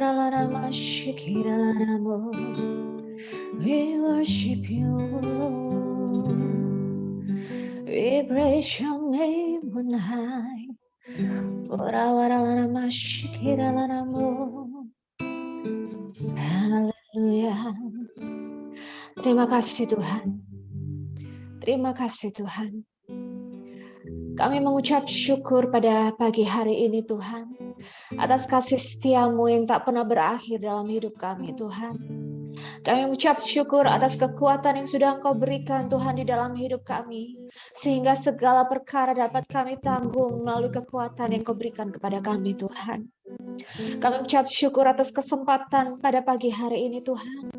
We worship you, Lord. We praise your name on high. Haleluya. Terima kasih Tuhan. Terima kasih Tuhan. Kami mengucap syukur pada pagi hari ini Tuhan, atas kasih setia-Mu yang tak pernah berakhir dalam hidup kami Tuhan. Kami mengucap syukur atas kekuatan yang sudah Engkau berikan Tuhan di dalam hidup kami, sehingga segala perkara dapat kami tanggung melalui kekuatan yang Kau berikan kepada kami Tuhan. Kami mengucap syukur atas kesempatan pada pagi hari ini Tuhan,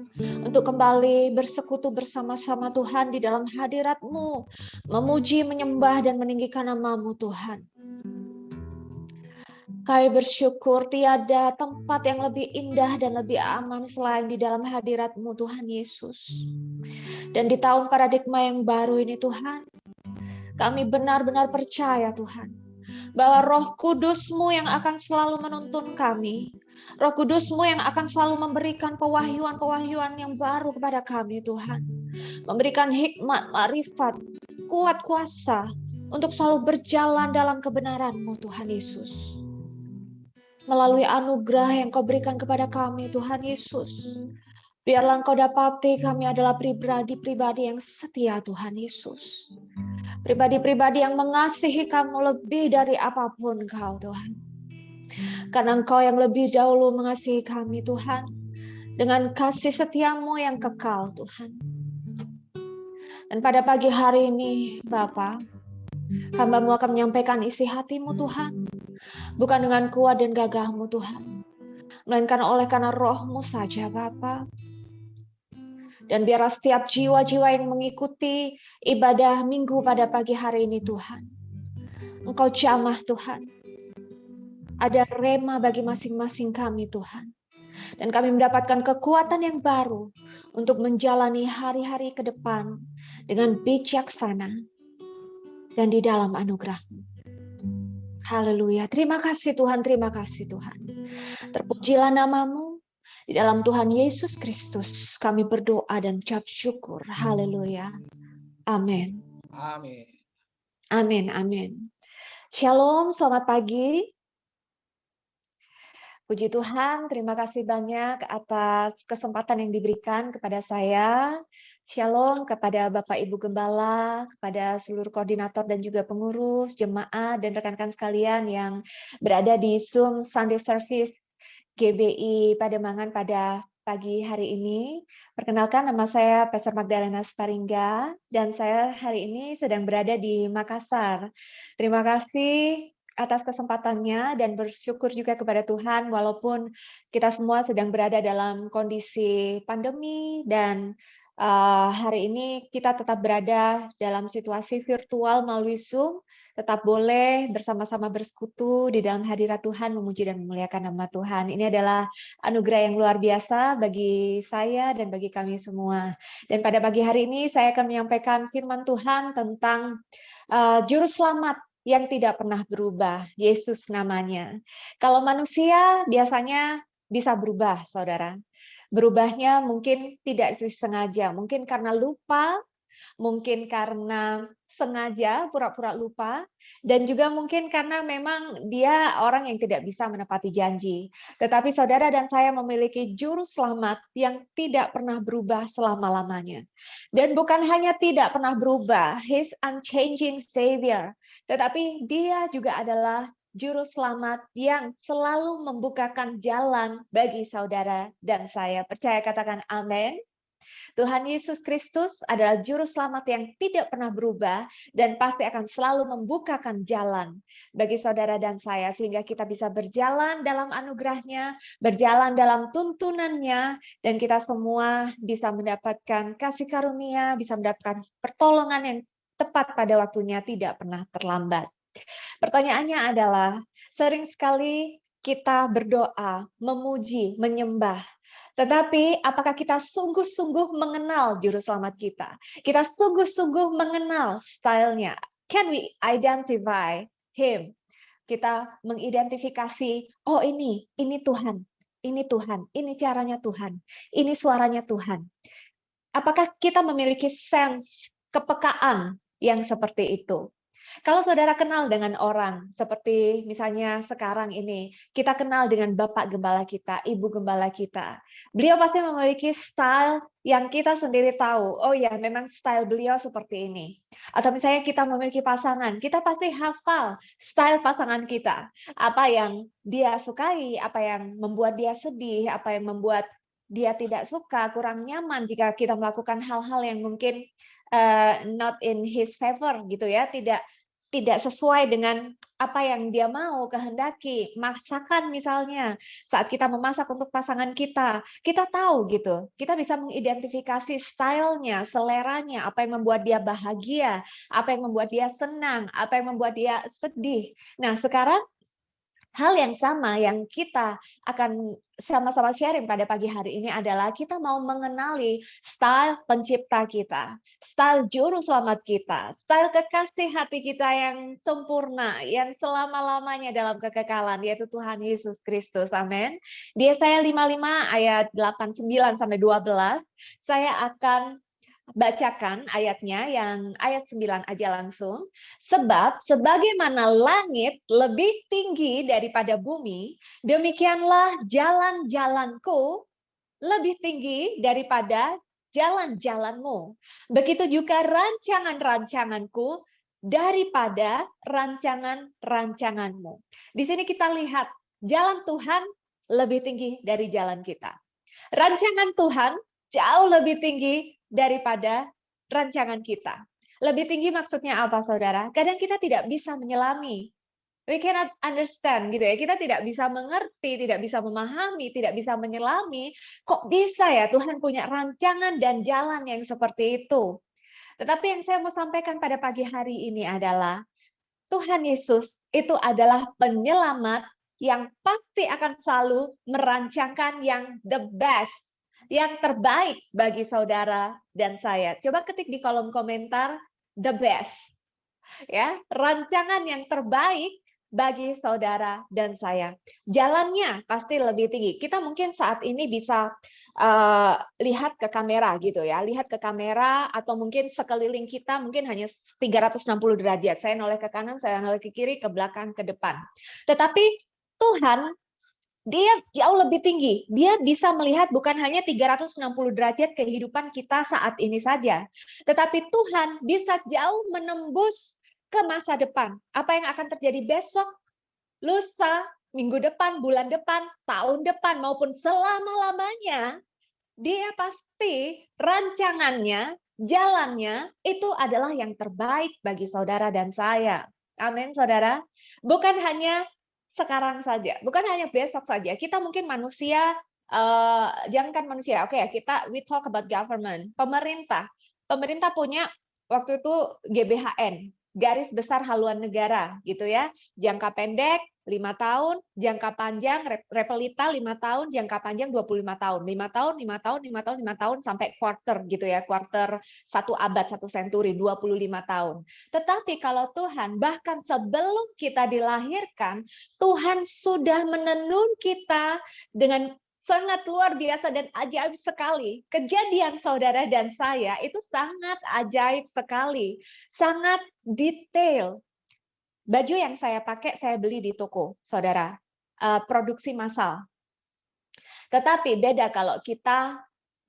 untuk kembali bersekutu bersama-sama Tuhan di dalam hadirat-Mu, memuji, menyembah, dan meninggikan nama-Mu Tuhan. Kami bersyukur tiada tempat yang lebih indah dan lebih aman selain di dalam hadirat-Mu Tuhan Yesus. Dan di tahun paradigma yang baru ini Tuhan, kami benar-benar percaya Tuhan, bahwa Roh Kudus-Mu yang akan selalu menuntun kami, Roh Kudus-Mu yang akan selalu memberikan pewahyuan-pewahyuan yang baru kepada kami Tuhan, memberikan hikmat, marifat, kuat kuasa untuk selalu berjalan dalam kebenaran-Mu Tuhan Yesus. Melalui anugerah yang Kau berikan kepada kami Tuhan Yesus, biarlah Engkau dapati kami adalah pribadi-pribadi yang setia Tuhan Yesus. Pribadi-pribadi yang mengasihi Kamu lebih dari apapun Kau Tuhan. Karena Engkau yang lebih dahulu mengasihi kami Tuhan, dengan kasih setia-Mu yang kekal Tuhan. Dan pada pagi hari ini Bapa, hamba-Mu akan menyampaikan isi hati-Mu Tuhan, bukan dengan kuat dan gagah-Mu Tuhan, melainkan oleh karena Roh-Mu saja Bapa. Dan biarlah setiap jiwa-jiwa yang mengikuti ibadah minggu pada pagi hari ini Tuhan, Engkau jamah Tuhan. Ada rema bagi masing-masing kami Tuhan. Dan kami mendapatkan kekuatan yang baru untuk menjalani hari-hari ke depan dengan bijaksana dan di dalam anugerah-Mu. Haleluya. Terima kasih Tuhan, terima kasih Tuhan. Terpujilah nama-Mu. Di dalam Tuhan Yesus Kristus kami berdoa dan ucap syukur. Haleluya. Amin. Amin. Amin, amin. Shalom, selamat pagi. Puji Tuhan, terima kasih banyak atas kesempatan yang diberikan kepada saya. Shalom kepada Bapak Ibu Gembala, kepada seluruh koordinator dan juga pengurus, jemaat dan rekan-rekan sekalian yang berada di Zoom Sunday Service GBI Pademangan pada pagi hari ini. Perkenalkan, nama saya Pastor Magdalena Sparingga dan saya hari ini sedang berada di Makassar. Terima kasih atas kesempatannya dan bersyukur juga kepada Tuhan walaupun kita semua sedang berada dalam kondisi pandemi dan hari ini kita tetap berada dalam situasi virtual melalui Zoom, tetap boleh bersama-sama bersekutu di dalam hadirat Tuhan, memuji dan memuliakan nama Tuhan. Ini adalah anugerah yang luar biasa bagi saya dan bagi kami semua. Dan pada pagi hari ini saya akan menyampaikan firman Tuhan tentang Juru Selamat yang tidak pernah berubah, Yesus namanya. Kalau manusia biasanya bisa berubah, saudara. Berubahnya mungkin tidak disengaja, mungkin karena lupa, mungkin karena sengaja pura-pura lupa, dan juga mungkin karena memang dia orang yang tidak bisa menepati janji. Tetapi saudara dan saya memiliki juru selamat yang tidak pernah berubah selama-lamanya. Dan bukan hanya tidak pernah berubah, His unchanging Savior, tetapi dia juga adalah Juru Selamat yang selalu membukakan jalan bagi saudara dan saya. Percaya katakan amin. Tuhan Yesus Kristus adalah Juru Selamat yang tidak pernah berubah dan pasti akan selalu membukakan jalan bagi saudara dan saya sehingga kita bisa berjalan dalam anugerah-Nya, berjalan dalam tuntunannya, dan kita semua bisa mendapatkan kasih karunia, bisa mendapatkan pertolongan yang tepat pada waktunya, tidak pernah terlambat. Pertanyaannya adalah, sering sekali kita berdoa, memuji, menyembah. Tetapi apakah kita sungguh-sungguh mengenal Juru Selamat kita? Kita sungguh-sungguh mengenal stylenya. Can we identify Him? Kita mengidentifikasi, oh ini Tuhan. ini Tuhan, ini caranya Tuhan, ini suaranya Tuhan. Apakah kita memiliki sense kepekaan yang seperti itu? Kalau saudara kenal dengan orang, seperti misalnya sekarang ini, kita kenal dengan Bapak Gembala kita, Ibu Gembala kita. Beliau pasti memiliki style yang kita sendiri tahu, oh ya memang style beliau seperti ini. Atau misalnya kita memiliki pasangan, kita pasti hafal style pasangan kita. Apa yang dia sukai, apa yang membuat dia sedih, apa yang membuat dia tidak suka, kurang nyaman jika kita melakukan hal-hal yang mungkin not in his favor gitu ya, tidak sesuai dengan apa yang dia mau kehendaki. Masakan misalnya, saat kita memasak untuk pasangan kita tahu gitu. Kita bisa mengidentifikasi stylenya, seleranya, apa yang membuat dia bahagia, apa yang membuat dia senang, apa yang membuat dia sedih. Nah, sekarang hal yang sama yang kita akan sama-sama sharing pada pagi hari ini adalah kita mau mengenali style pencipta kita, style juru selamat kita, style kekasih hati kita yang sempurna, yang selama-lamanya dalam kekekalan, yaitu Tuhan Yesus Kristus. Amin. Di Yesaya 55 ayat 8, 9 sampai 12, saya akan bacakan ayatnya yang ayat 9 aja langsung. Sebab sebagaimana langit lebih tinggi daripada bumi, demikianlah jalan-jalanku lebih tinggi daripada jalan-jalanmu. Begitu juga rancangan-rancanganku daripada rancangan-rancanganmu. Di sini kita lihat jalan Tuhan lebih tinggi dari jalan kita. Rancangan Tuhan jauh lebih tinggi daripada rancangan kita. Lebih tinggi maksudnya apa, saudara? Kadang kita tidak bisa menyelami. We cannot understand gitu ya. Kita tidak bisa mengerti, tidak bisa memahami, tidak bisa menyelami. Kok bisa ya Tuhan punya rancangan dan jalan yang seperti itu? Tetapi yang saya mau sampaikan pada pagi hari ini adalah Tuhan Yesus itu adalah penyelamat yang pasti akan selalu merancangkan yang the best, yang terbaik bagi saudara dan saya. Coba ketik di kolom komentar the best. Ya, rancangan yang terbaik bagi saudara dan saya. Jalannya pasti lebih tinggi. Kita mungkin saat ini bisa lihat ke kamera gitu ya, lihat ke kamera atau mungkin sekeliling kita mungkin hanya 360 derajat. Saya noleh ke kanan, saya noleh ke kiri, ke belakang, ke depan. Tetapi Tuhan dia jauh lebih tinggi. Dia bisa melihat bukan hanya 360 derajat kehidupan kita saat ini saja. Tetapi Tuhan bisa jauh menembus ke masa depan. Apa yang akan terjadi besok, lusa, minggu depan, bulan depan, tahun depan, maupun selama-lamanya, dia pasti rancangannya, jalannya, itu adalah yang terbaik bagi saudara dan saya. Amin, saudara. Bukan hanya sekarang saja, bukan hanya besok saja. Kita mungkin manusia, jangankan manusia, oke ya, we talk about government, pemerintah. Pemerintah punya waktu itu GBHN, garis besar haluan negara, gitu ya. Jangka pendek 5 tahun, jangka panjang repelita 5 tahun, jangka panjang 25 tahun. 5 tahun, 5 tahun, 5 tahun, 5 tahun sampai quarter gitu ya, quarter 1 abad, 1 century, 25 tahun. Tetapi kalau Tuhan bahkan sebelum kita dilahirkan, Tuhan sudah menenun kita dengan sangat luar biasa dan ajaib sekali. Kejadian saudara dan saya itu sangat ajaib sekali, sangat detail. Baju yang saya pakai saya beli di toko, saudara, produksi massal. Tetapi beda kalau kita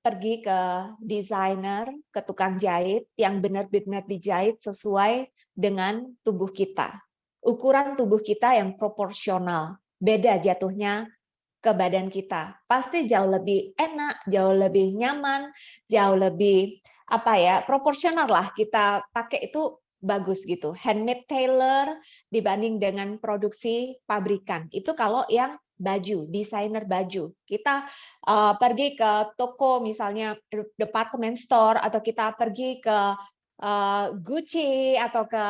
pergi ke desainer, ke tukang jahit yang benar-benar dijahit sesuai dengan tubuh kita. Ukuran tubuh kita yang proporsional, beda jatuhnya ke badan kita. Pasti jauh lebih enak, jauh lebih nyaman, jauh lebih proporsional lah kita pakai itu bagus gitu. Handmade tailor dibanding dengan produksi pabrikan. Itu kalau yang baju, desainer baju. Kita pergi ke toko misalnya department store atau kita pergi ke Gucci atau ke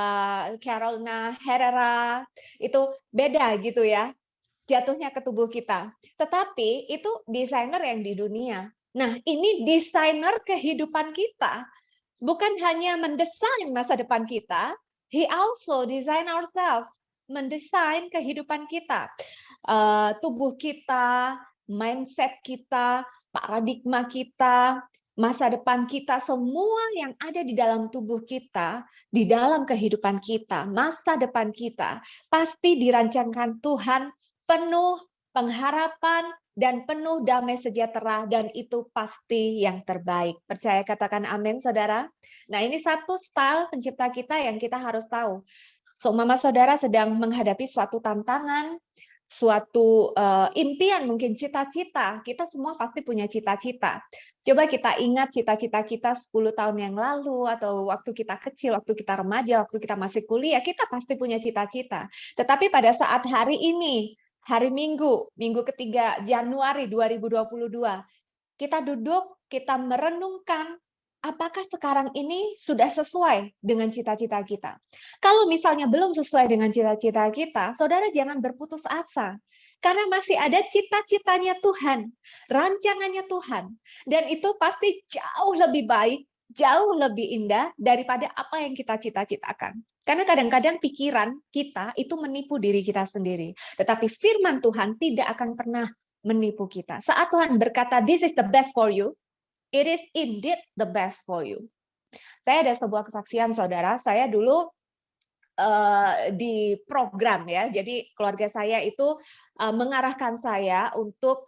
Carolina Herrera, itu beda gitu ya jatuhnya ke tubuh kita. Tetapi itu desainer yang di dunia. Nah, ini desainer kehidupan kita. Bukan hanya mendesain masa depan kita, he also design ourselves, mendesain kehidupan kita. Tubuh kita, mindset kita, paradigma kita, masa depan kita, semua yang ada di dalam tubuh kita, di dalam kehidupan kita, masa depan kita, pasti dirancangkan Tuhan penuh pengharapan dan penuh damai sejahtera, dan itu pasti yang terbaik. Percaya, katakan amin, saudara. Nah, ini satu style pencipta kita yang kita harus tahu. Mama saudara sedang menghadapi suatu tantangan, suatu impian, mungkin cita-cita. Kita semua pasti punya cita-cita. Coba kita ingat cita-cita kita 10 tahun yang lalu, atau waktu kita kecil, waktu kita remaja, waktu kita masih kuliah, kita pasti punya cita-cita. Tetapi pada saat hari ini, hari Minggu, Minggu ketiga Januari 2022, kita duduk, kita merenungkan apakah sekarang ini sudah sesuai dengan cita-cita kita. Kalau misalnya belum sesuai dengan cita-cita kita, saudara jangan berputus asa. Karena masih ada cita-citanya Tuhan, rancangannya Tuhan. Dan itu pasti jauh lebih baik, jauh lebih indah daripada apa yang kita cita-citakan. Karena kadang-kadang pikiran kita itu menipu diri kita sendiri. Tetapi firman Tuhan tidak akan pernah menipu kita. Saat Tuhan berkata, "This is the best for you," it is indeed the best for you. Saya ada sebuah kesaksian, saudara. Saya dulu di program ya. Jadi keluarga saya itu mengarahkan saya untuk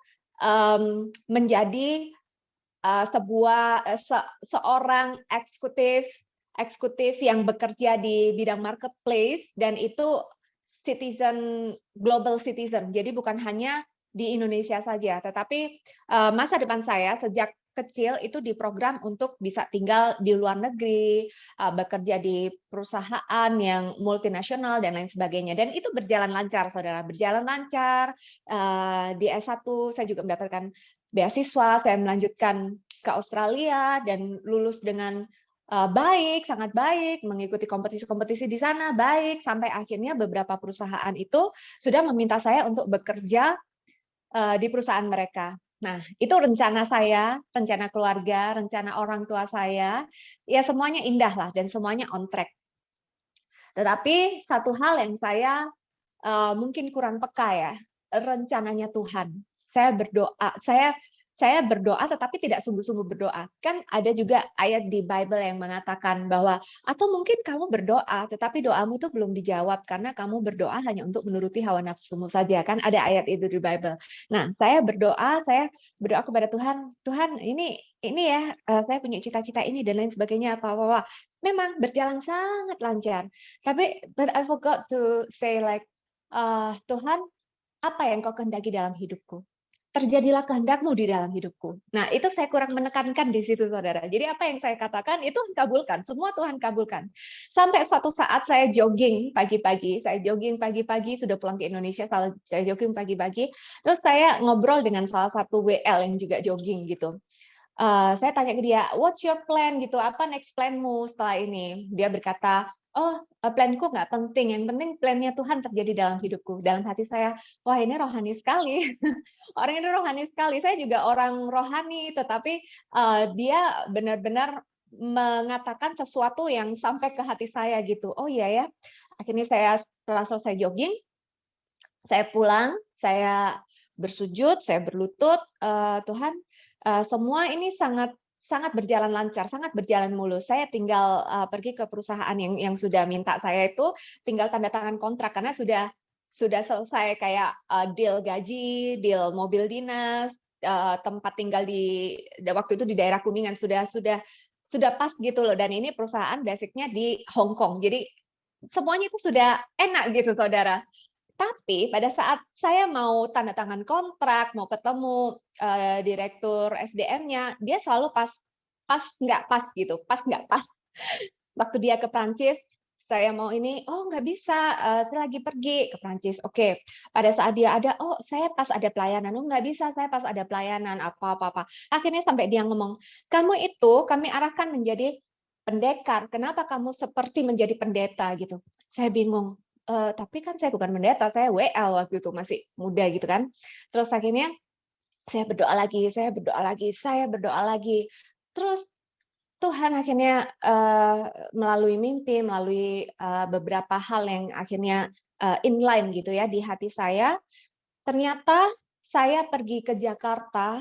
menjadi seorang eksekutif yang bekerja di bidang marketplace, dan itu global citizen. Jadi bukan hanya di Indonesia saja, tetapi masa depan saya sejak kecil itu diprogram untuk bisa tinggal di luar negeri, bekerja di perusahaan yang multinasional dan lain sebagainya. Dan itu berjalan lancar, saudara, berjalan lancar. Di S1 saya juga mendapatkan beasiswa, saya melanjutkan ke Australia dan lulus dengan baik, sangat baik, mengikuti kompetisi-kompetisi di sana, baik, sampai akhirnya beberapa perusahaan itu sudah meminta saya untuk bekerja di perusahaan mereka. Nah, itu rencana saya, rencana keluarga, rencana orang tua saya, ya semuanya indah lah dan semuanya on track. Tetapi satu hal yang saya mungkin kurang peka ya, rencananya Tuhan. Saya berdoa tetapi tidak sungguh-sungguh berdoa. Kan ada juga ayat di Bible yang mengatakan bahwa, atau mungkin kamu berdoa tetapi doamu itu belum dijawab karena kamu berdoa hanya untuk menuruti hawa nafsumu saja. Kan ada ayat itu di Bible. Nah, saya berdoa kepada Tuhan, Tuhan ini ya, saya punya cita-cita ini dan lain sebagainya, apa-apa. Memang berjalan sangat lancar. Tapi but I forgot to say like, Tuhan, apa yang kau kehendaki dalam hidupku? Terjadilah kehendak-Mu di dalam hidupku. Nah, itu saya kurang menekankan di situ, saudara. Jadi apa yang saya katakan itu kabulkan, semua Tuhan kabulkan. Sampai suatu saat saya jogging pagi-pagi, sudah pulang ke Indonesia, saya jogging pagi-pagi, terus saya ngobrol dengan salah satu WL yang juga jogging gitu. Saya tanya ke dia, "What's your plan?" gitu, apa next plan-mu setelah ini? Dia berkata, "Oh, planku nggak penting, yang penting plan-nya Tuhan terjadi dalam hidupku." Dalam hati saya, wah ini rohani sekali. Orang ini rohani sekali. Saya juga orang rohani, tetapi dia benar-benar mengatakan sesuatu yang sampai ke hati saya gitu. Oh iya ya. Akhirnya saya setelah selesai jogging, saya pulang, saya bersujud, saya berlutut, Tuhan, semua ini sangat berjalan lancar, sangat berjalan mulus. Saya tinggal pergi ke perusahaan yang sudah minta saya itu, tinggal tanda tangan kontrak karena sudah selesai kayak deal gaji, deal mobil dinas, tempat tinggal waktu itu di daerah Kuningan sudah pas gitu loh. Dan ini perusahaan basicnya di Hong Kong, jadi semuanya itu sudah enak gitu, saudara. Tapi pada saat saya mau tanda tangan kontrak, mau ketemu direktur SDM-nya, dia selalu nggak pas gitu, pas nggak pas. Waktu dia ke Prancis, saya mau ini, "Oh nggak bisa, saya lagi pergi ke Prancis." Oke, pada saat dia ada, "Oh saya pas ada pelayanan." "Oh nggak bisa, saya pas ada pelayanan," apa. Akhirnya sampai dia ngomong, "Kamu itu kami arahkan menjadi pendekar, kenapa kamu seperti menjadi pendeta?" gitu. Saya bingung. Tapi kan saya bukan pendeta, saya WL waktu itu, masih muda gitu kan. Terus akhirnya saya berdoa lagi. Terus Tuhan akhirnya melalui mimpi, melalui beberapa hal yang akhirnya inline gitu ya di hati saya, ternyata saya pergi ke Jakarta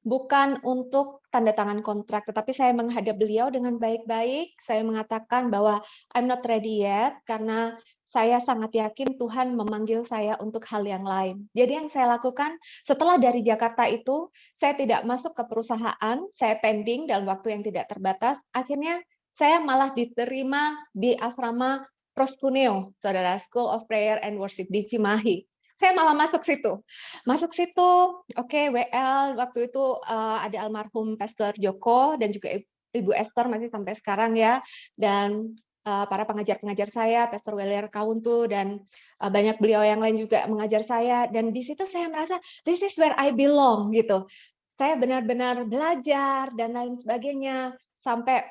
bukan untuk tanda tangan kontrak, tetapi saya menghadap beliau dengan baik-baik. Saya mengatakan bahwa I'm not ready yet, karena saya sangat yakin Tuhan memanggil saya untuk hal yang lain. Jadi yang saya lakukan setelah dari Jakarta itu, saya tidak masuk ke perusahaan, saya pending dalam waktu yang tidak terbatas. Akhirnya saya malah diterima di asrama Proskuneo, Saudara, School of Prayer and Worship di Cimahi. Saya malah masuk situ. Masuk situ, oke, WL waktu itu ada almarhum Pastor Joko dan juga Ibu Esther masih sampai sekarang ya, dan para pengajar-pengajar saya, Pastor Weler Kauntu dan banyak beliau yang lain juga mengajar saya, dan di situ saya merasa this is where I belong gitu. Saya benar-benar belajar dan lain sebagainya sampai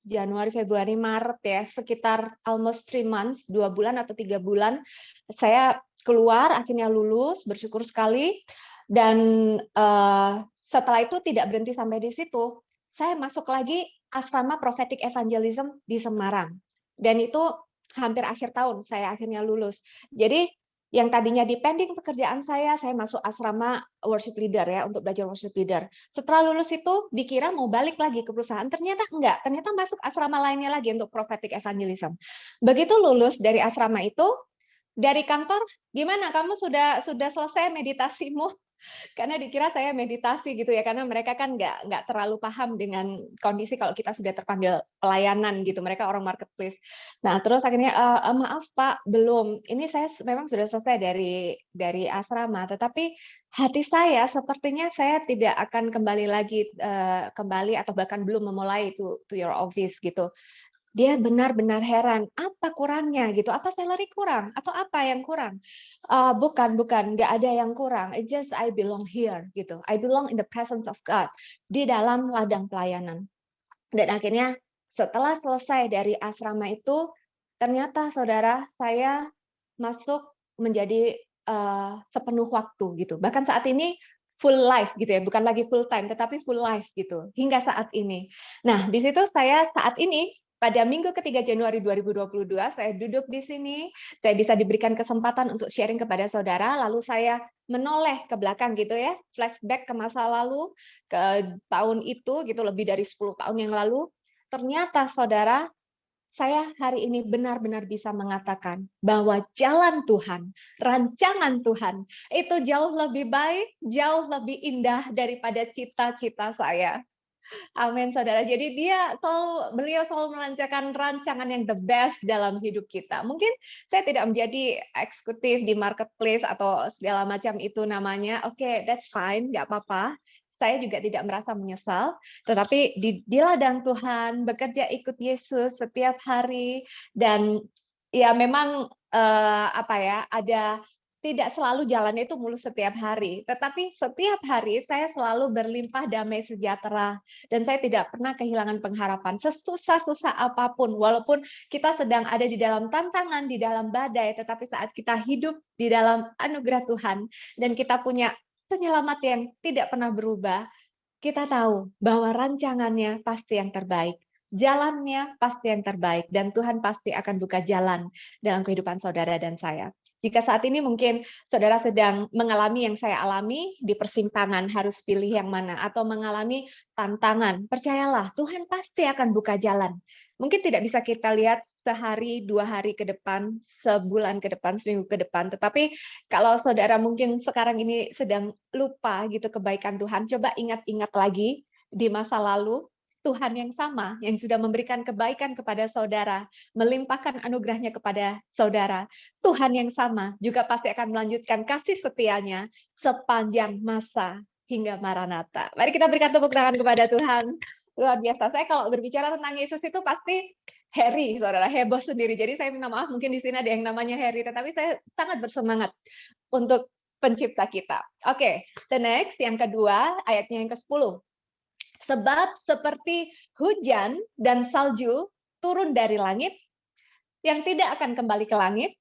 Januari, Februari, Maret ya, sekitar almost 3 months, 2 bulan atau 3 bulan, saya keluar, akhirnya lulus, bersyukur sekali. Dan setelah itu tidak berhenti sampai di situ, saya masuk lagi asrama Prophetic Evangelism di Semarang. Dan itu hampir akhir tahun, saya akhirnya lulus. Jadi yang tadinya dipending pekerjaan saya masuk asrama worship leader ya, untuk belajar worship leader. Setelah lulus itu dikira mau balik lagi ke perusahaan, ternyata enggak, ternyata masuk asrama lainnya lagi untuk prophetic evangelism. Begitu lulus dari asrama itu, dari kantor, gimana kamu sudah selesai meditasimu? Karena dikira saya meditasi gitu ya, karena mereka kan nggak terlalu paham dengan kondisi kalau kita sudah terpanggil pelayanan gitu, mereka orang marketplace. Nah terus akhirnya, maaf Pak, belum, ini saya memang sudah selesai dari asrama, tetapi hati saya sepertinya saya tidak akan kembali lagi, kembali atau bahkan belum memulai to your office gitu. Dia benar-benar heran, apa kurangnya gitu, apa salary kurang, atau apa yang kurang? Bukan, nggak ada yang kurang, it's just I belong here gitu, I belong in the presence of God, di dalam ladang pelayanan. Dan akhirnya setelah selesai dari asrama itu, ternyata saudara, saya masuk menjadi sepenuh waktu gitu. Bahkan saat ini full life gitu ya, bukan lagi full time, tetapi full life gitu, hingga saat ini. Nah, di situ saya saat ini pada Minggu ketiga Januari 2022, saya duduk di sini, saya bisa diberikan kesempatan untuk sharing kepada saudara, lalu saya menoleh ke belakang gitu ya, flashback ke masa lalu, ke tahun itu gitu, lebih dari 10 tahun yang lalu. Ternyata saudara, saya hari ini benar-benar bisa mengatakan bahwa jalan Tuhan, rancangan Tuhan, itu jauh lebih baik, jauh lebih indah daripada cita-cita saya. Amin, saudara. Jadi beliau selalu melancarkan rancangan yang the best dalam hidup kita. Mungkin saya tidak menjadi eksekutif di marketplace atau segala macam itu namanya. Oke, that's fine, nggak apa-apa. Saya juga tidak merasa menyesal, tetapi di ladang Tuhan bekerja ikut Yesus setiap hari, dan ya memang ada tidak selalu jalannya itu mulus setiap hari, tetapi setiap hari saya selalu berlimpah damai sejahtera. Dan saya tidak pernah kehilangan pengharapan, sesusah-susah apapun, walaupun kita sedang ada di dalam tantangan, di dalam badai, tetapi saat kita hidup di dalam anugerah Tuhan, dan kita punya penyelamat yang tidak pernah berubah, kita tahu bahwa rancangannya pasti yang terbaik. Jalannya pasti yang terbaik, dan Tuhan pasti akan buka jalan dalam kehidupan saudara dan saya. Jika saat ini mungkin saudara sedang mengalami yang saya alami, di persimpangan harus pilih yang mana, atau mengalami tantangan, percayalah Tuhan pasti akan buka jalan. Mungkin tidak bisa kita lihat sehari, 2 hari ke depan, sebulan ke depan, seminggu ke depan, tetapi kalau saudara mungkin sekarang ini sedang lupa gitu kebaikan Tuhan, coba ingat-ingat lagi di masa lalu, Tuhan yang sama yang sudah memberikan kebaikan kepada saudara, melimpahkan anugerahnya kepada saudara. Tuhan yang sama juga pasti akan melanjutkan kasih setianya sepanjang masa hingga Maranatha. Mari kita berikan tepuk tangan kepada Tuhan. Luar biasa. Saya kalau berbicara tentang Yesus itu pasti Harry, saudara, heboh sendiri. Jadi saya minta maaf, mungkin di sini ada yang namanya Harry, tetapi saya sangat bersemangat untuk pencipta kita. Oke, the next, yang kedua, ayatnya yang ke-10. Sebab seperti hujan dan salju turun dari langit, yang tidak akan kembali ke langit,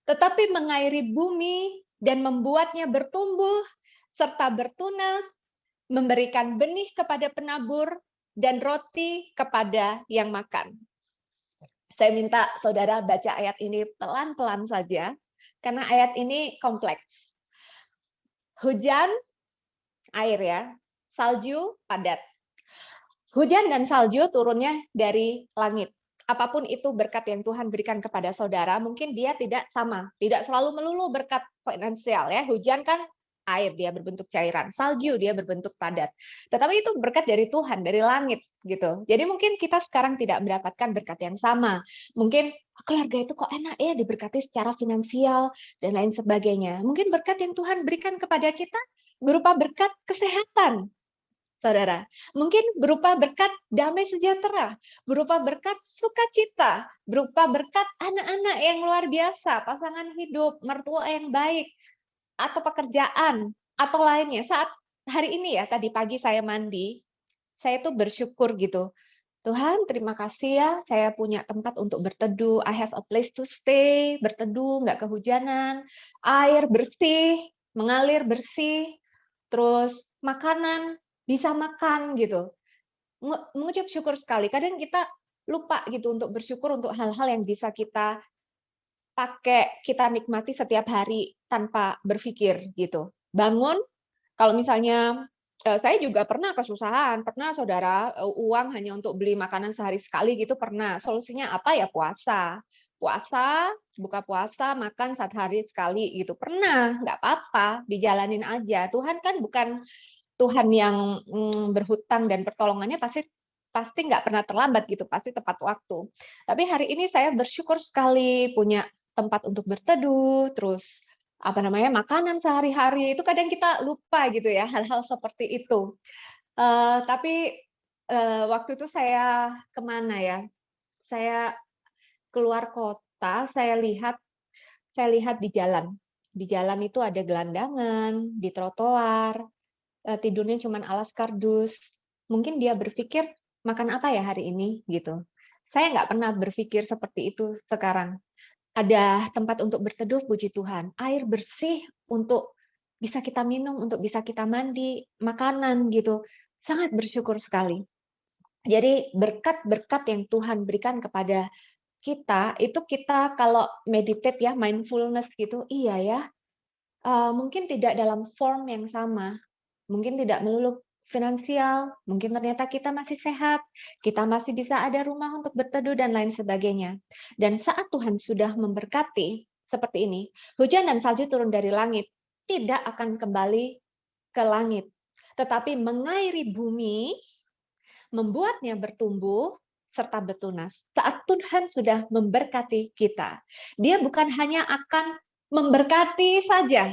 tetapi mengairi bumi dan membuatnya bertumbuh, serta bertunas, memberikan benih kepada penabur, dan roti kepada yang makan. Saya minta saudara baca ayat ini pelan-pelan saja, karena ayat ini kompleks. Hujan, air ya. Salju, padat. Hujan dan salju turunnya dari langit. Apapun itu berkat yang Tuhan berikan kepada saudara, mungkin dia tidak sama, tidak selalu melulu berkat finansial ya. Hujan kan air, dia berbentuk cairan, salju dia berbentuk padat. Tetapi itu berkat dari Tuhan, dari langit gitu. Jadi mungkin kita sekarang tidak mendapatkan berkat yang sama. Mungkin keluarga itu kok enak ya diberkati secara finansial dan lain sebagainya. Mungkin berkat yang Tuhan berikan kepada kita berupa berkat kesehatan, saudara. Mungkin berupa berkat damai sejahtera, berupa berkat sukacita, berupa berkat anak-anak yang luar biasa, pasangan hidup, mertua yang baik, atau pekerjaan, atau lainnya. Saat hari ini ya, tadi pagi saya mandi, saya tuh bersyukur gitu. Tuhan, terima kasih ya, saya punya tempat untuk berteduh. I have a place to stay, berteduh, nggak kehujanan, air bersih, mengalir bersih, terus makanan bisa makan gitu. Mengucap syukur sekali. Kadang kita lupa gitu untuk bersyukur untuk hal-hal yang bisa kita pakai, kita nikmati setiap hari tanpa berpikir gitu. Bangun, kalau misalnya saya juga pernah kesusahan, pernah saudara, uang hanya untuk beli makanan sehari sekali gitu pernah. Solusinya apa ya? Puasa. Puasa, buka puasa, makan 1 hari sekali gitu. Pernah, nggak apa-apa, dijalanin aja. Tuhan kan bukan Tuhan yang berhutang dan pertolongannya pasti pasti nggak pernah terlambat gitu, pasti tepat waktu. Tapi hari ini saya bersyukur sekali punya tempat untuk berteduh, terus apa namanya makanan sehari-hari itu kadang kita lupa gitu ya hal-hal seperti itu. Tapi waktu itu saya kemana ya? Saya keluar kota, saya lihat di jalan. Di jalan itu ada gelandangan, di trotoar, tidurnya cuman alas kardus. Mungkin dia berpikir, "Makan apa ya hari ini?" Gitu. Saya nggak pernah berpikir seperti itu sekarang. Ada tempat untuk berteduh, puji Tuhan. Air bersih untuk bisa kita minum, untuk bisa kita mandi, makanan gitu. Sangat bersyukur sekali. Jadi berkat-berkat yang Tuhan berikan kepada kita, itu kita kalau meditate ya, mindfulness gitu, iya ya, mungkin tidak dalam form yang sama, mungkin tidak melulu finansial, mungkin ternyata kita masih sehat, kita masih bisa ada rumah untuk berteduh dan lain sebagainya. Dan saat Tuhan sudah memberkati seperti ini, hujan dan salju turun dari langit, tidak akan kembali ke langit, tetapi mengairi bumi, membuatnya bertumbuh, serta bertunas. Saat Tuhan sudah memberkati kita, Dia bukan hanya akan memberkati saja,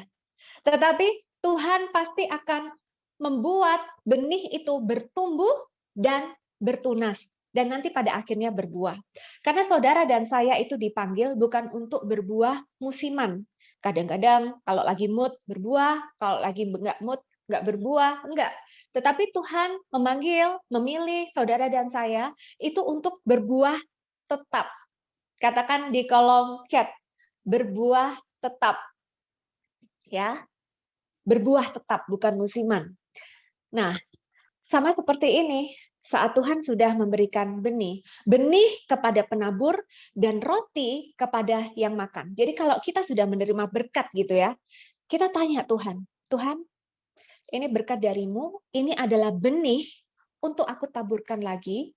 tetapi Tuhan pasti akan membuat benih itu bertumbuh dan bertunas. Dan nanti pada akhirnya berbuah. Karena saudara dan saya itu dipanggil bukan untuk berbuah musiman. Kadang-kadang kalau lagi mood berbuah, kalau lagi nggak mood nggak berbuah, enggak. Tetapi Tuhan memanggil, memilih saudara dan saya itu untuk berbuah tetap. Katakan di kolom chat, berbuah tetap. Ya, berbuah tetap, bukan musiman. Nah, sama seperti ini, saat Tuhan sudah memberikan benih, benih kepada penabur dan roti kepada yang makan. Jadi kalau kita sudah menerima berkat gitu ya, kita tanya Tuhan, Tuhan, ini berkat darimu, ini adalah benih untuk aku taburkan lagi,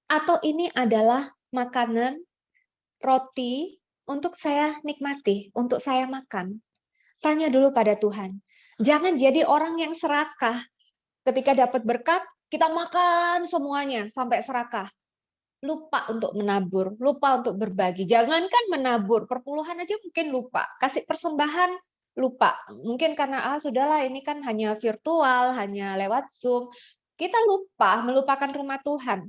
atau ini adalah makanan, roti untuk saya nikmati, untuk saya makan. Tanya dulu pada Tuhan. Jangan jadi orang yang serakah. Ketika dapat berkat, kita makan semuanya sampai serakah. Lupa untuk menabur, lupa untuk berbagi. Jangankan menabur, perpuluhan aja mungkin lupa. Kasih persembahan, lupa. Mungkin karena, sudahlah ini kan hanya virtual, hanya lewat Zoom. Kita lupa, melupakan rumah Tuhan.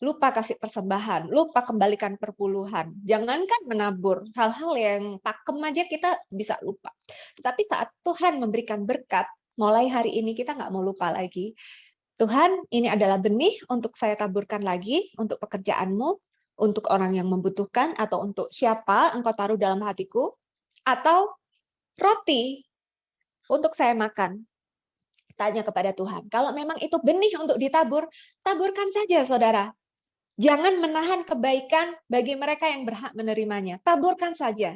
Lupa kasih persembahan, lupa kembalikan perpuluhan. Jangankan menabur, hal-hal yang pakem aja kita bisa lupa. Tetapi saat Tuhan memberikan berkat, mulai hari ini kita nggak mau lupa lagi. Tuhan, ini adalah benih untuk saya taburkan lagi, untuk pekerjaanmu, untuk orang yang membutuhkan, atau untuk siapa engkau taruh dalam hatiku, atau roti untuk saya makan. Tanya kepada Tuhan. Kalau memang itu benih untuk ditabur, taburkan saja, saudara. Jangan menahan kebaikan bagi mereka yang berhak menerimanya. Taburkan saja.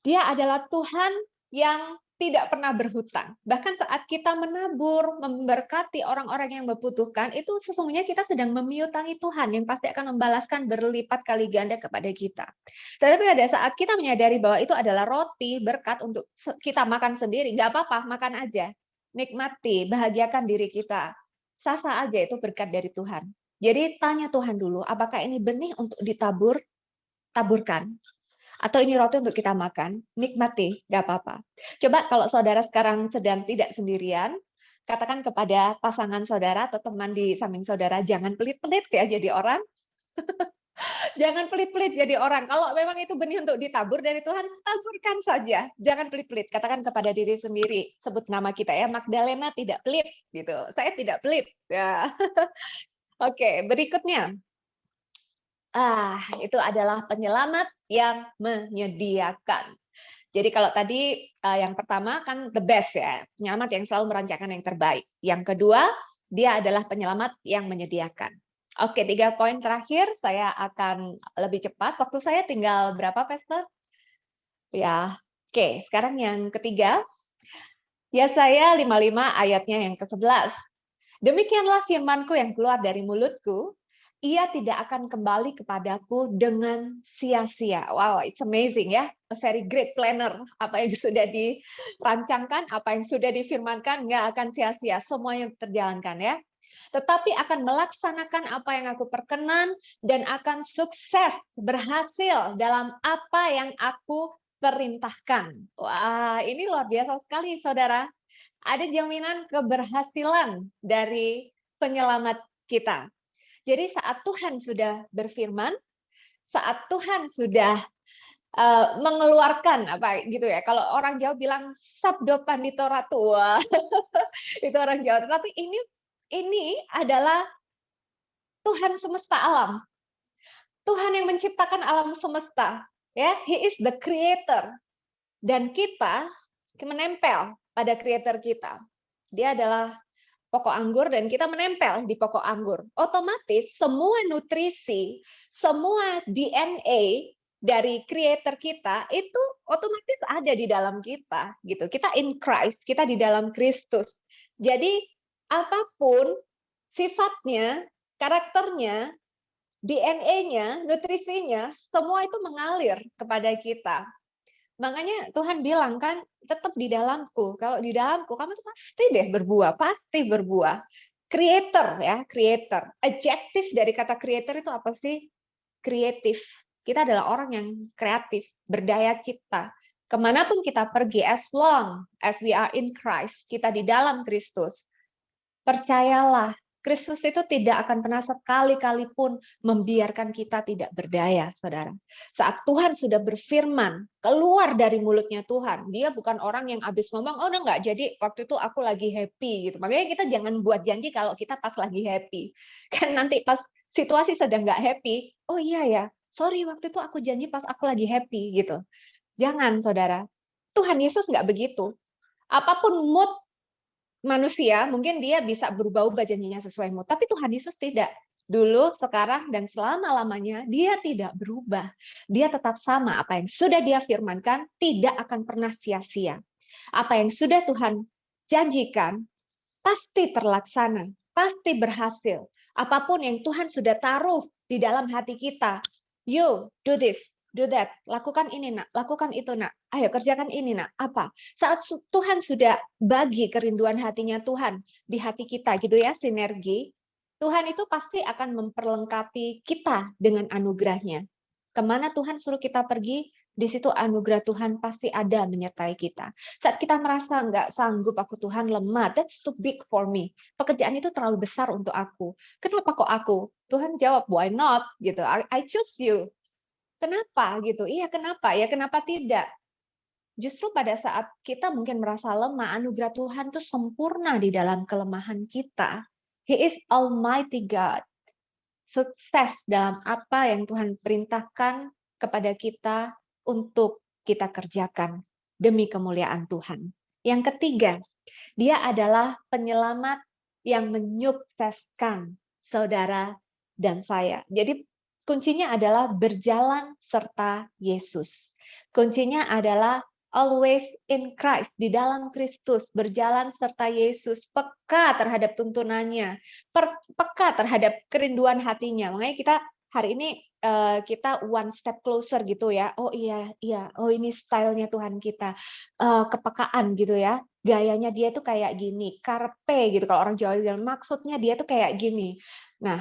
Dia adalah Tuhan yang tidak pernah berhutang. Bahkan saat kita menabur, memberkati orang-orang yang membutuhkan, itu sesungguhnya kita sedang memiutangi Tuhan yang pasti akan membalaskan berlipat kali ganda kepada kita. Tetapi pada saat kita menyadari bahwa itu adalah roti berkat untuk kita makan sendiri, nggak apa-apa, makan aja. Nikmati, bahagiakan diri kita. Sah-sah aja itu berkat dari Tuhan. Jadi tanya Tuhan dulu, apakah ini benih untuk ditabur? Taburkan. Atau ini roti untuk kita makan, nikmati, nggak apa-apa. Coba kalau saudara sekarang sedang tidak sendirian, katakan kepada pasangan saudara atau teman di samping saudara, jangan pelit-pelit ya jadi orang. Jangan pelit-pelit jadi orang. Kalau memang itu benih untuk ditabur dari Tuhan, taburkan saja. Jangan pelit-pelit. Katakan kepada diri sendiri, sebut nama kita ya, Magdalena tidak pelit gitu. Saya tidak pelit. Ya. Oke, berikutnya. Itu adalah penyelamat yang menyediakan. Jadi kalau tadi yang pertama kan the best ya, penyelamat yang selalu merancangkan yang terbaik. Yang kedua, dia adalah penyelamat yang menyediakan. Oke, 3 poin terakhir saya akan lebih cepat. Waktu saya tinggal berapa, Pastor? Ya, oke. Sekarang yang ketiga, Yesaya 55 ayatnya yang ke-11. Demikianlah firmanku yang keluar dari mulutku, ia tidak akan kembali kepadaku dengan sia-sia. Wow, it's amazing ya. A very great planner. Apa yang sudah dirancangkan, apa yang sudah difirmankan, nggak akan sia-sia. Semuanya terjalankan ya. Tetapi akan melaksanakan apa yang aku perkenan dan akan sukses, berhasil dalam apa yang aku perintahkan. Wah, ini luar biasa sekali, saudara. Ada jaminan keberhasilan dari penyelamat kita. Jadi saat Tuhan sudah berfirman, saat Tuhan sudah mengeluarkan apa gitu ya. Kalau orang Jawa bilang sabdo pandito ratu, itu orang Jawa. Tetapi ini adalah Tuhan semesta alam. Tuhan yang menciptakan alam semesta. Ya, He is the creator. Dan kita menempel pada creator kita. Dia adalah pokok anggur dan kita menempel di pokok anggur. Otomatis semua nutrisi, semua DNA dari creator kita itu otomatis ada di dalam kita gitu. Kita in Christ, kita di dalam Kristus. Jadi apapun sifatnya, karakternya, DNA-nya, nutrisinya, semua itu mengalir kepada kita. Makanya Tuhan bilang kan, tetap di dalamku. Kalau di dalamku, kamu tuh pasti deh berbuah, pasti berbuah. Creator ya, creator. Adjektif dari kata creator itu apa sih? Kreatif. Kita adalah orang yang kreatif, berdaya cipta. Kemanapun kita pergi, as long as we are in Christ, kita di dalam Kristus, percayalah, Kristus itu tidak akan pernah sekali-kali pun membiarkan kita tidak berdaya, saudara. Saat Tuhan sudah berfirman, keluar dari mulutnya Tuhan, dia bukan orang yang habis ngomong, oh udah nggak jadi, waktu itu aku lagi happy. Gitu. Makanya kita jangan buat janji kalau kita pas lagi happy. Kan nanti pas situasi sedang nggak happy, oh iya ya, sorry waktu itu aku janji pas aku lagi happy. Gitu. Jangan, saudara. Tuhan Yesus nggak begitu. Apapun mood manusia, mungkin dia bisa berubah-ubah janjinya sesuai mood. Tapi Tuhan Yesus tidak. Dulu, sekarang, dan selama-lamanya, dia tidak berubah. Dia tetap sama. Apa yang sudah dia firmankan, tidak akan pernah sia-sia. Apa yang sudah Tuhan janjikan, pasti terlaksana. Pasti berhasil. Apapun yang Tuhan sudah taruh di dalam hati kita, you do this, do that, lakukan ini nak, lakukan itu nak, ayo kerjakan ini nak, apa? Saat Tuhan sudah bagi kerinduan hatinya Tuhan di hati kita gitu ya, sinergi, Tuhan itu pasti akan memperlengkapi kita dengan anugerahnya. Kemana Tuhan suruh kita pergi, di situ anugerah Tuhan pasti ada menyertai kita. Saat kita merasa nggak sanggup, aku Tuhan lemah, that's too big for me. Pekerjaan itu terlalu besar untuk aku. Kenapa kok aku? Tuhan jawab, why not? Gitu. I choose you. Kenapa gitu? Iya, kenapa? Ya kenapa tidak? Justru pada saat kita mungkin merasa lemah, anugerah Tuhan itu sempurna di dalam kelemahan kita. He is Almighty God. Sukses dalam apa yang Tuhan perintahkan kepada kita untuk kita kerjakan demi kemuliaan Tuhan. Yang ketiga, dia adalah penyelamat yang menyukseskan saudara dan saya. Jadi kuncinya adalah berjalan serta Yesus. Kuncinya adalah always in Christ, di dalam Kristus, berjalan serta Yesus, peka terhadap tuntunannya, peka terhadap kerinduan hatinya. Makanya kita hari ini kita one step closer gitu ya. Oh iya, iya. Oh ini stylenya Tuhan kita. Kepekaan gitu ya. Gayanya dia tuh kayak gini, karpe gitu. Kalau orang Jawa bilang maksudnya dia tuh kayak gini. Nah,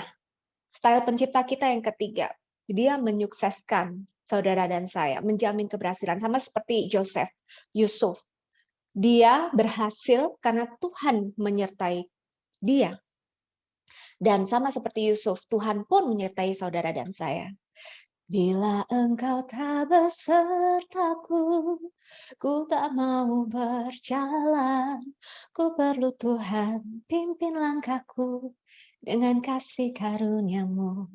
style pencipta kita yang ketiga, dia menyukseskan saudara dan saya, menjamin keberhasilan. Sama seperti Joseph, Yusuf. Dia berhasil karena Tuhan menyertai dia. Dan sama seperti Yusuf, Tuhan pun menyertai saudara dan saya. Bila engkau tak besertaku, ku tak mau berjalan. Ku perlu Tuhan pimpin langkahku dengan kasih karuniamu.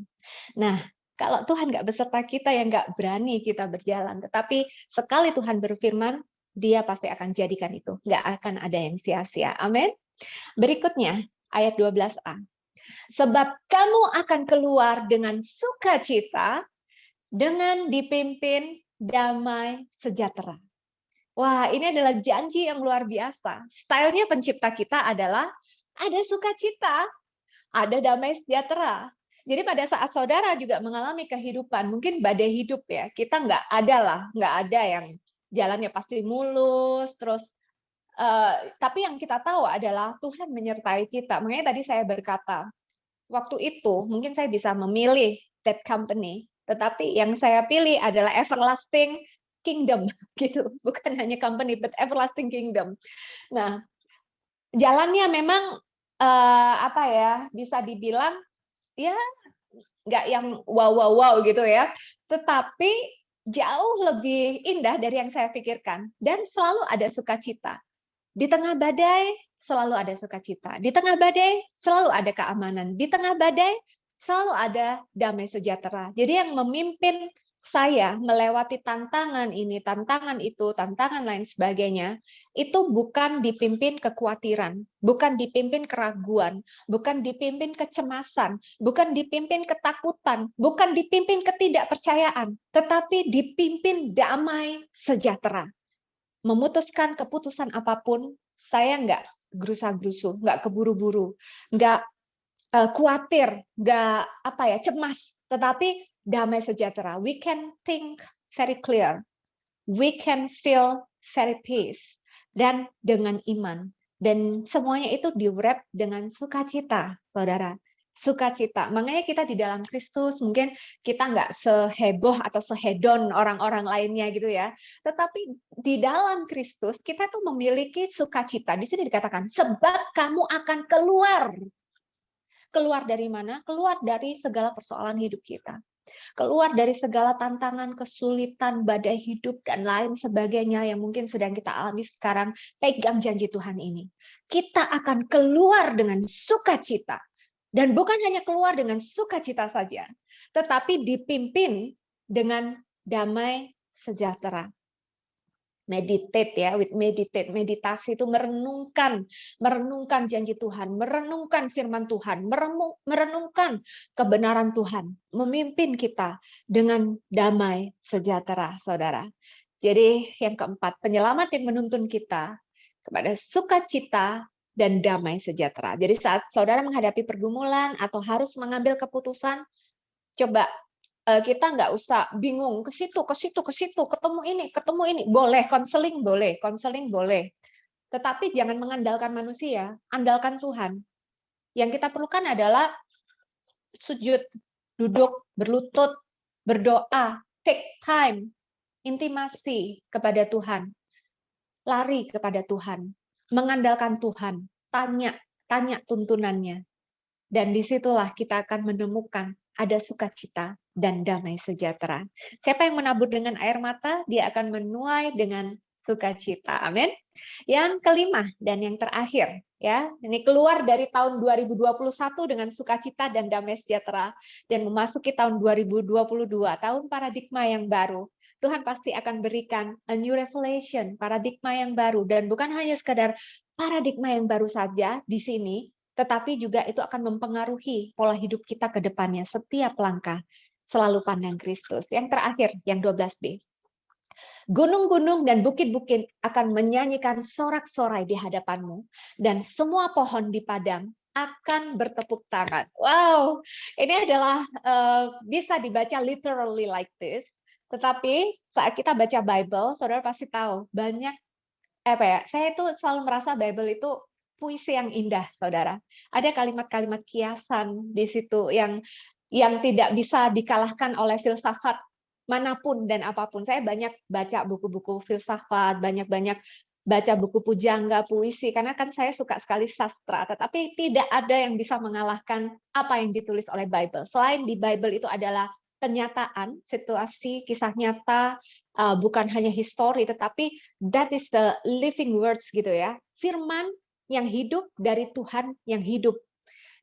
Nah, kalau Tuhan nggak beserta kita, ya nggak berani kita berjalan. Tetapi sekali Tuhan berfirman, dia pasti akan jadikan itu. Nggak akan ada yang sia-sia. Amin. Berikutnya, ayat 12a. Sebab kamu akan keluar dengan sukacita, dengan dipimpin damai sejahtera. Wah, ini adalah janji yang luar biasa. Stylenya pencipta kita adalah ada sukacita, ada damai sejahtera. Jadi pada saat saudara juga mengalami kehidupan, mungkin badai hidup ya, kita nggak ada yang jalannya pasti mulus, terus tapi yang kita tahu adalah Tuhan menyertai kita. Makanya tadi saya berkata, waktu itu mungkin saya bisa memilih that company, tetapi yang saya pilih adalah everlasting kingdom, gitu. Bukan hanya company, but everlasting kingdom. Nah, jalannya memang apa ya, bisa dibilang ya nggak yang wow gitu ya, tetapi jauh lebih indah dari yang saya pikirkan dan selalu ada sukacita. Di tengah badai selalu ada sukacita. Di tengah badai selalu ada keamanan. Di tengah badai selalu ada damai sejahtera. Jadi yang memimpin saya melewati tantangan ini, tantangan itu, tantangan lain sebagainya, itu bukan dipimpin kekhawatiran, bukan dipimpin keraguan, bukan dipimpin kecemasan, bukan dipimpin ketakutan, bukan dipimpin ketidakpercayaan, tetapi dipimpin damai sejahtera. Memutuskan keputusan apapun, saya nggak gerusa-gerusu, nggak keburu-buru, nggak khawatir, nggak cemas, tetapi damai sejahtera. We can think very clear, we can feel very peace, dan dengan iman. Dan semuanya itu di-wrap dengan sukacita, saudara. Sukacita. Makanya kita di dalam Kristus, mungkin kita nggak seheboh atau sehedon orang-orang lainnya gitu ya. Tetapi di dalam Kristus, kita tuh memiliki sukacita. Di sini dikatakan, sebab kamu akan keluar. Keluar dari mana? Keluar dari segala persoalan hidup kita. Keluar dari segala tantangan, kesulitan, badai hidup, dan lain sebagainya yang mungkin sedang kita alami sekarang. Pegang janji Tuhan ini. Kita akan keluar dengan sukacita. Dan bukan hanya keluar dengan sukacita saja, tetapi dipimpin dengan damai sejahtera. Meditate ya, meditasi itu merenungkan janji Tuhan, merenungkan firman Tuhan, merenungkan kebenaran Tuhan, memimpin kita dengan damai sejahtera, saudara. Jadi yang keempat, penyelamat yang menuntun kita kepada sukacita dan damai sejahtera. Jadi saat saudara menghadapi pergumulan atau harus mengambil keputusan, coba kita nggak usah bingung ke situ, ketemu ini, boleh konseling boleh. Tetapi jangan mengandalkan manusia, andalkan Tuhan. Yang kita perlukan adalah sujud, duduk, berlutut, berdoa, take time, intimasi kepada Tuhan, lari kepada Tuhan, mengandalkan Tuhan, tanya tuntunannya. Dan disitulah kita akan menemukan ada sukacita dan damai sejahtera. Siapa yang menabur dengan air mata, dia akan menuai dengan sukacita. Amin. Yang kelima dan yang terakhir, ya, ini keluar dari tahun 2021 dengan sukacita dan damai sejahtera dan memasuki tahun 2022, tahun paradigma yang baru. Tuhan pasti akan berikan a new revelation, paradigma yang baru, dan bukan hanya sekadar paradigma yang baru saja di sini, tetapi juga itu akan mempengaruhi pola hidup kita ke depannya setiap langkah. Selalu pandang Kristus. Yang terakhir, yang 12b. Gunung-gunung dan bukit-bukit akan menyanyikan sorak-sorai di hadapanmu, dan semua pohon di padang akan bertepuk tangan. Wow, ini adalah bisa dibaca literally like this. Tetapi saat kita baca Bible, saudara pasti tahu banyak apa ya? Saya itu selalu merasa Bible itu puisi yang indah, saudara. Ada kalimat-kalimat kiasan di situ yang tidak bisa dikalahkan oleh filsafat manapun dan apapun. Saya banyak baca buku-buku filsafat, banyak-banyak baca buku pujangga, puisi, karena kan saya suka sekali sastra, tetapi tidak ada yang bisa mengalahkan apa yang ditulis oleh Bible. Selain di Bible itu adalah kenyataan, situasi, kisah nyata, bukan hanya histori, tetapi that is the living words gitu ya. Firman yang hidup dari Tuhan yang hidup.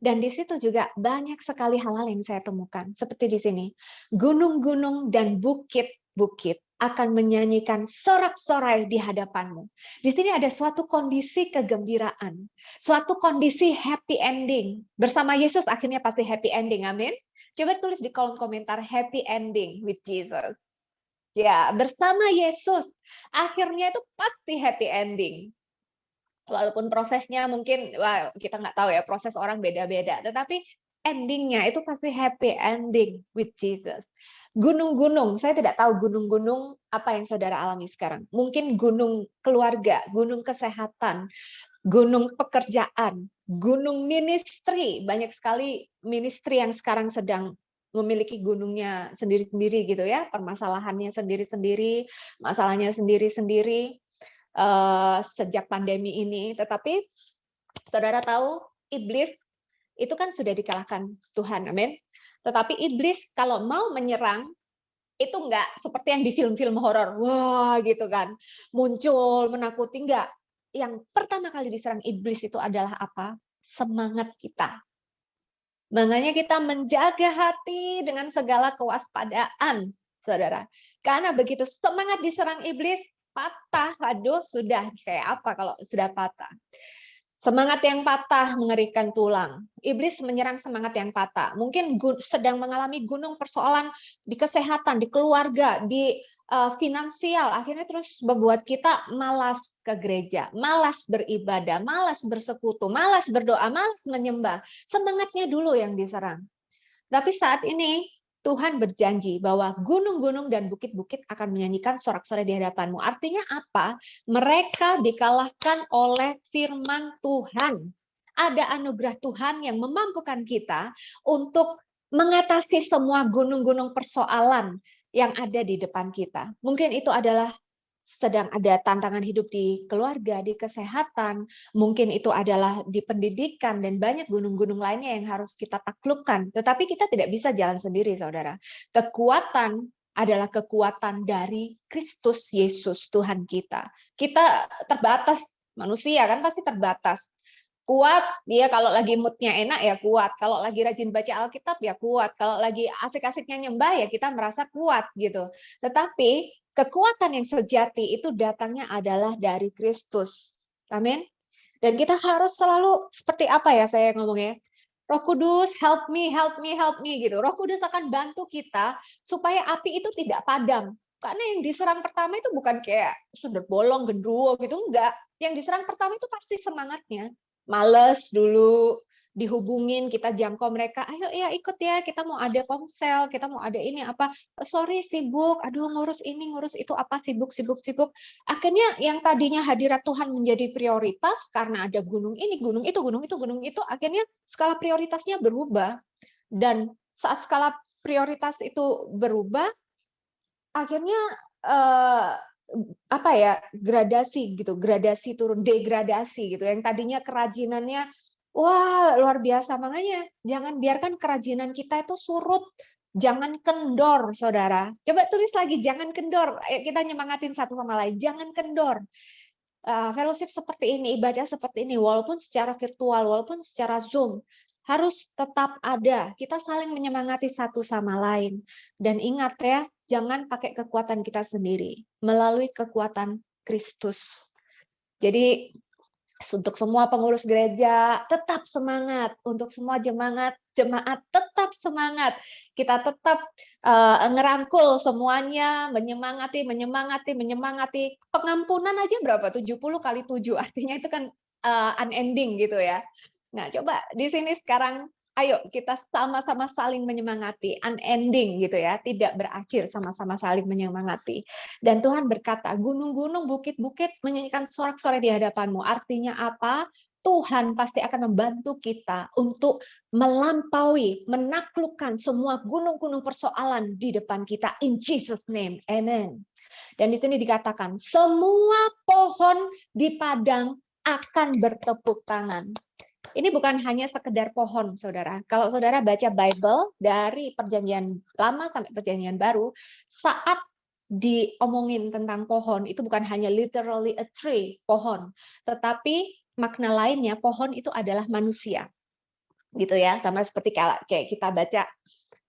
Dan di situ juga banyak sekali hal-hal yang saya temukan. Seperti di sini. Gunung-gunung dan bukit-bukit akan menyanyikan sorak-sorai di hadapanmu. Di sini ada suatu kondisi kegembiraan. Suatu kondisi happy ending. Bersama Yesus akhirnya pasti happy ending. Amin. Coba tulis di kolom komentar happy ending with Jesus. Ya, bersama Yesus akhirnya itu pasti happy ending. Walaupun prosesnya mungkin wah, kita nggak tahu ya, proses orang beda-beda, tetapi endingnya itu pasti happy ending with Jesus. Gunung-gunung, saya tidak tahu gunung-gunung apa yang saudara alami sekarang. Mungkin gunung keluarga, gunung kesehatan, gunung pekerjaan, gunung ministry. Banyak sekali ministry yang sekarang sedang memiliki gunungnya sendiri-sendiri gitu ya, permasalahannya sendiri-sendiri, masalahnya sendiri-sendiri. Sejak pandemi ini, tetapi saudara tahu iblis itu kan sudah dikalahkan Tuhan, amin. Tetapi iblis kalau mau menyerang itu enggak seperti yang di film-film horor, wah gitu kan, muncul menakuti, enggak. Yang pertama kali diserang iblis itu adalah apa? Semangat kita. Makanya kita menjaga hati dengan segala kewaspadaan, saudara. Karena begitu semangat diserang iblis, patah, aduh sudah kayak apa kalau sudah patah. Semangat yang patah mengerikan tulang. Iblis menyerang semangat yang patah. Mungkin sedang mengalami gunung persoalan di kesehatan, di keluarga, di finansial. Akhirnya terus membuat kita malas ke gereja, malas beribadah, malas bersekutu, malas berdoa, malas menyembah. Semangatnya dulu yang diserang. Tapi saat ini Tuhan berjanji bahwa gunung-gunung dan bukit-bukit akan menyanyikan sorak-sorai di hadapanmu. Artinya apa? Mereka dikalahkan oleh firman Tuhan. Ada anugerah Tuhan yang memampukan kita untuk mengatasi semua gunung-gunung persoalan yang ada di depan kita. Mungkin itu adalah sedang ada tantangan hidup di keluarga, di kesehatan, mungkin itu adalah di pendidikan, dan banyak gunung-gunung lainnya yang harus kita taklukkan. Tetapi kita tidak bisa jalan sendiri, saudara. Kekuatan adalah kekuatan dari Kristus Yesus, Tuhan kita. Kita terbatas, manusia kan pasti terbatas. Kuat, dia kalau lagi moodnya enak ya kuat. Kalau lagi rajin baca Alkitab ya kuat. Kalau lagi asik-asiknya nyembah ya kita merasa kuat gitu. Tetapi kekuatan yang sejati itu datangnya adalah dari Kristus. Amin. Dan kita harus selalu seperti apa ya saya ngomongnya? Roh Kudus, help me, help me, help me gitu. Roh Kudus akan bantu kita supaya api itu tidak padam. Karena yang diserang pertama itu bukan kayak sundut bolong, genderuwo gitu, enggak. Yang diserang pertama itu pasti semangatnya. Males dulu, dihubungin, kita jangkau mereka, ayo ya ikut ya, kita mau ada komsel, kita mau ada ini apa, sorry sibuk, aduh ngurus ini, ngurus itu, apa sibuk, sibuk, sibuk. Akhirnya yang tadinya hadirat Tuhan menjadi prioritas, karena ada gunung ini, gunung itu, gunung itu, gunung itu, akhirnya skala prioritasnya berubah. Dan saat skala prioritas itu berubah, akhirnya apa ya, gradasi gitu, gradasi turun, degradasi gitu. Yang tadinya kerajinannya wah luar biasa, makanya jangan biarkan kerajinan kita itu surut, jangan kendor, saudara. Coba tulis lagi, jangan kendor. Kita nyemangatin satu sama lain, jangan kendor. Fellowship seperti ini, ibadah seperti ini, walaupun secara virtual, walaupun secara Zoom, harus tetap ada. Kita saling menyemangati satu sama lain. Dan ingat ya, jangan pakai kekuatan kita sendiri, melalui kekuatan Kristus. Jadi Untuk semua pengurus gereja, tetap semangat. Untuk semua jemaat tetap semangat. Kita tetap ngerangkul semuanya, menyemangati, menyemangati, menyemangati. Pengampunan aja berapa? 70 kali 7. Artinya itu kan unending gitu ya. Nah, coba di sini sekarang ayo kita sama-sama saling menyemangati, unending gitu ya, tidak berakhir, sama-sama saling menyemangati. Dan Tuhan berkata, gunung-gunung, bukit-bukit menyanyikan sorak-sorai di hadapanmu. Artinya apa? Tuhan pasti akan membantu kita untuk melampaui, menaklukkan semua gunung-gunung persoalan di depan kita. In Jesus' name, amen. Dan di sini dikatakan, semua pohon di padang akan bertepuk tangan. Ini bukan hanya sekedar pohon, saudara. Kalau saudara baca Bible dari Perjanjian Lama sampai Perjanjian Baru, saat diomongin tentang pohon, itu bukan hanya literally a tree, pohon, tetapi makna lainnya pohon itu adalah manusia, gitu ya. Sama seperti kayak kita baca,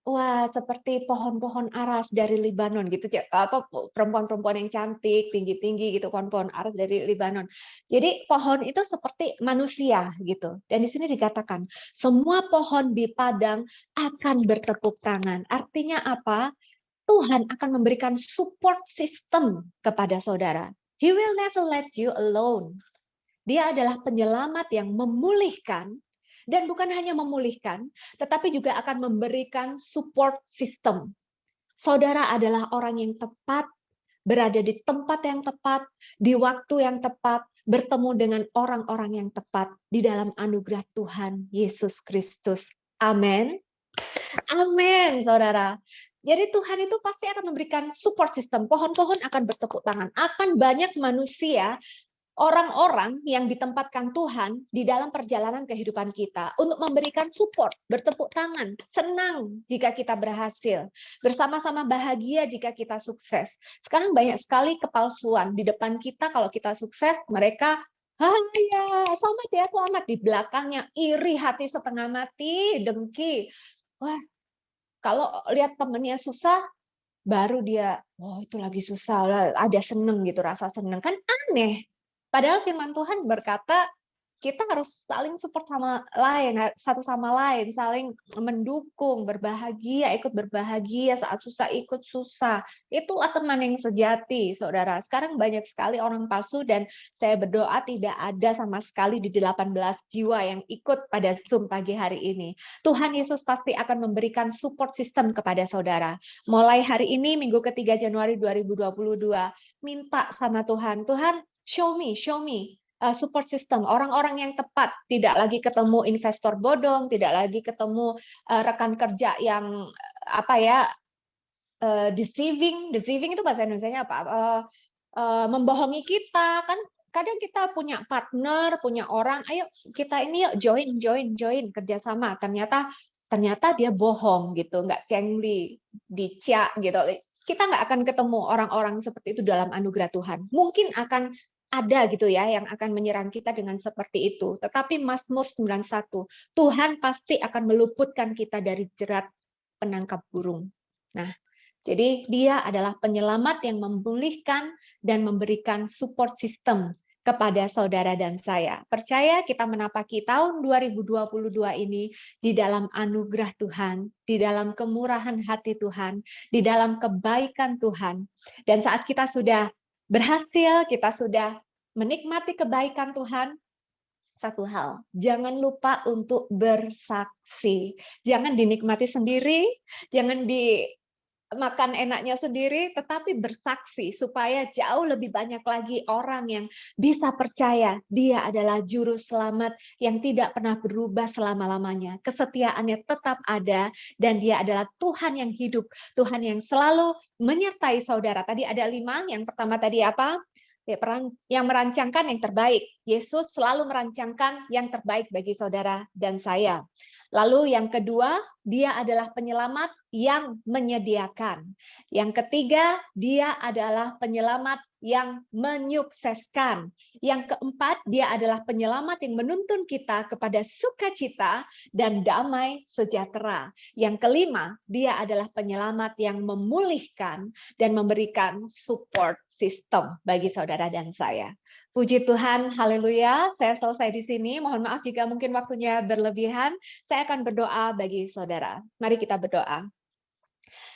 wah, seperti pohon-pohon aras dari Libanon gitu, apa perempuan-perempuan yang cantik, tinggi-tinggi gitu, pohon-pohon aras dari Libanon. Jadi pohon itu seperti manusia gitu. Dan di sini dikatakan, semua pohon di padang akan bertepuk tangan. Artinya apa? Tuhan akan memberikan support system kepada saudara. He will never let you alone. Dia adalah penyelamat yang memulihkan, dan bukan hanya memulihkan, tetapi juga akan memberikan support system. Saudara adalah orang yang tepat, berada di tempat yang tepat, di waktu yang tepat, bertemu dengan orang-orang yang tepat di dalam anugerah Tuhan Yesus Kristus. Amin. Amin, saudara. Jadi Tuhan itu pasti akan memberikan support system. Pohon-pohon akan bertepuk tangan. Akan banyak manusia, orang-orang yang ditempatkan Tuhan di dalam perjalanan kehidupan kita untuk memberikan support, bertepuk tangan, senang jika kita berhasil, bersama-sama bahagia jika kita sukses. Sekarang banyak sekali kepalsuan di depan kita. Kalau kita sukses, mereka ya, selamat ya, selamat. Di belakangnya iri hati setengah mati, dengki. Wah, kalau lihat temennya susah, baru dia, oh itu lagi susah, ada seneng gitu, rasa seneng. Kan aneh. Padahal firman Tuhan berkata, kita harus saling support sama lain, satu sama lain, saling mendukung, berbahagia, ikut berbahagia, saat susah ikut susah. Itulah teman yang sejati, saudara. Sekarang banyak sekali orang palsu, dan saya berdoa tidak ada sama sekali di 18 jiwa yang ikut pada Zoom pagi hari ini. Tuhan Yesus pasti akan memberikan support system kepada saudara. Mulai hari ini, minggu ketiga Januari 2022, minta sama Tuhan, Tuhan, show me support system, orang-orang yang tepat, tidak lagi ketemu investor bodong, tidak lagi ketemu rekan kerja yang deceiving itu bahasa Indonesianya apa? Membohongi kita, kan kadang kita punya partner, punya orang, ayo kita ini yuk join kerjasama, ternyata dia bohong gitu, nggak cengli, dicak gitu. Kita nggak akan ketemu orang-orang seperti itu dalam anugerah Tuhan. Mungkin akan ada gitu ya yang akan menyerang kita dengan seperti itu. Tetapi Mazmur 91, Tuhan pasti akan meluputkan kita dari jerat penangkap burung. Nah, jadi dia adalah penyelamat yang memulihkan dan memberikan support system kepada saudara dan saya. Percaya kita menapaki tahun 2022 ini di dalam anugerah Tuhan, di dalam kemurahan hati Tuhan, di dalam kebaikan Tuhan. Dan saat kita sudah berhasil, kita sudah menikmati kebaikan Tuhan, satu hal, jangan lupa untuk bersaksi. Jangan dinikmati sendiri, jangan makan enaknya sendiri, tetapi bersaksi supaya jauh lebih banyak lagi orang yang bisa percaya dia adalah juru selamat yang tidak pernah berubah selama-lamanya. Kesetiaannya tetap ada, dan dia adalah Tuhan yang hidup, Tuhan yang selalu menyertai saudara. Tadi ada 5, yang pertama tadi apa? Yang merancangkan yang terbaik. Yesus selalu merancangkan yang terbaik bagi saudara dan saya. Lalu yang kedua, dia adalah penyelamat yang menyediakan. Yang ketiga, dia adalah penyelamat yang menyukseskan. Yang keempat, dia adalah penyelamat yang menuntun kita kepada sukacita dan damai sejahtera. Yang kelima, dia adalah penyelamat yang memulihkan dan memberikan support system bagi saudara dan saya. Puji Tuhan, haleluya. Saya selesai di sini. Mohon maaf jika mungkin waktunya berlebihan. Saya akan berdoa bagi saudara. Mari kita berdoa.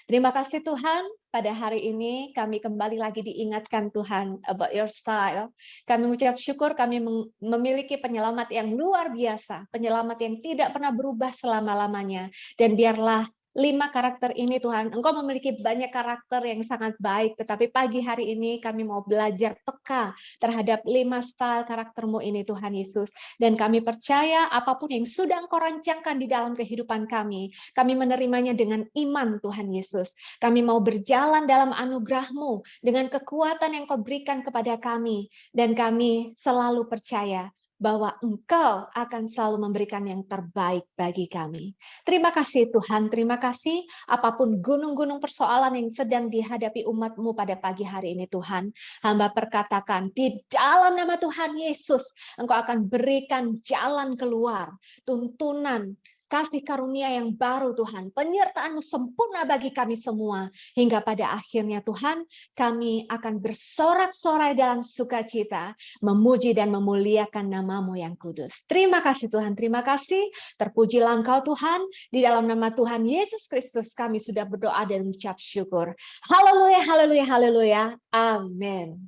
Terima kasih Tuhan, pada hari ini kami kembali lagi diingatkan Tuhan about your style. Kami mengucap syukur kami memiliki penyelamat yang luar biasa, penyelamat yang tidak pernah berubah selama-lamanya. Dan biarlah 5 karakter ini Tuhan, Engkau memiliki banyak karakter yang sangat baik, tetapi pagi hari ini kami mau belajar peka terhadap 5 style karakter-Mu ini Tuhan Yesus. Dan kami percaya apapun yang sudah Engkau rancangkan di dalam kehidupan kami menerimanya dengan iman Tuhan Yesus. Kami mau berjalan dalam anugerah-Mu dengan kekuatan yang Kau berikan kepada kami. Dan kami selalu percaya bahwa Engkau akan selalu memberikan yang terbaik bagi kami. Terima kasih Tuhan, terima kasih apapun gunung-gunung persoalan yang sedang dihadapi umat-Mu pada pagi hari ini Tuhan. Hamba perkatakan di dalam nama Tuhan Yesus, Engkau akan berikan jalan keluar, tuntunan, kasih karunia yang baru Tuhan, penyertaan-Mu sempurna bagi kami semua, hingga pada akhirnya Tuhan, kami akan bersorak-sorai dalam sukacita, memuji dan memuliakan nama-Mu yang kudus. Terima kasih Tuhan, terima kasih, terpujilah Engkau Tuhan, di dalam nama Tuhan Yesus Kristus kami sudah berdoa dan mengucap syukur. Haleluya, haleluya, haleluya, amin.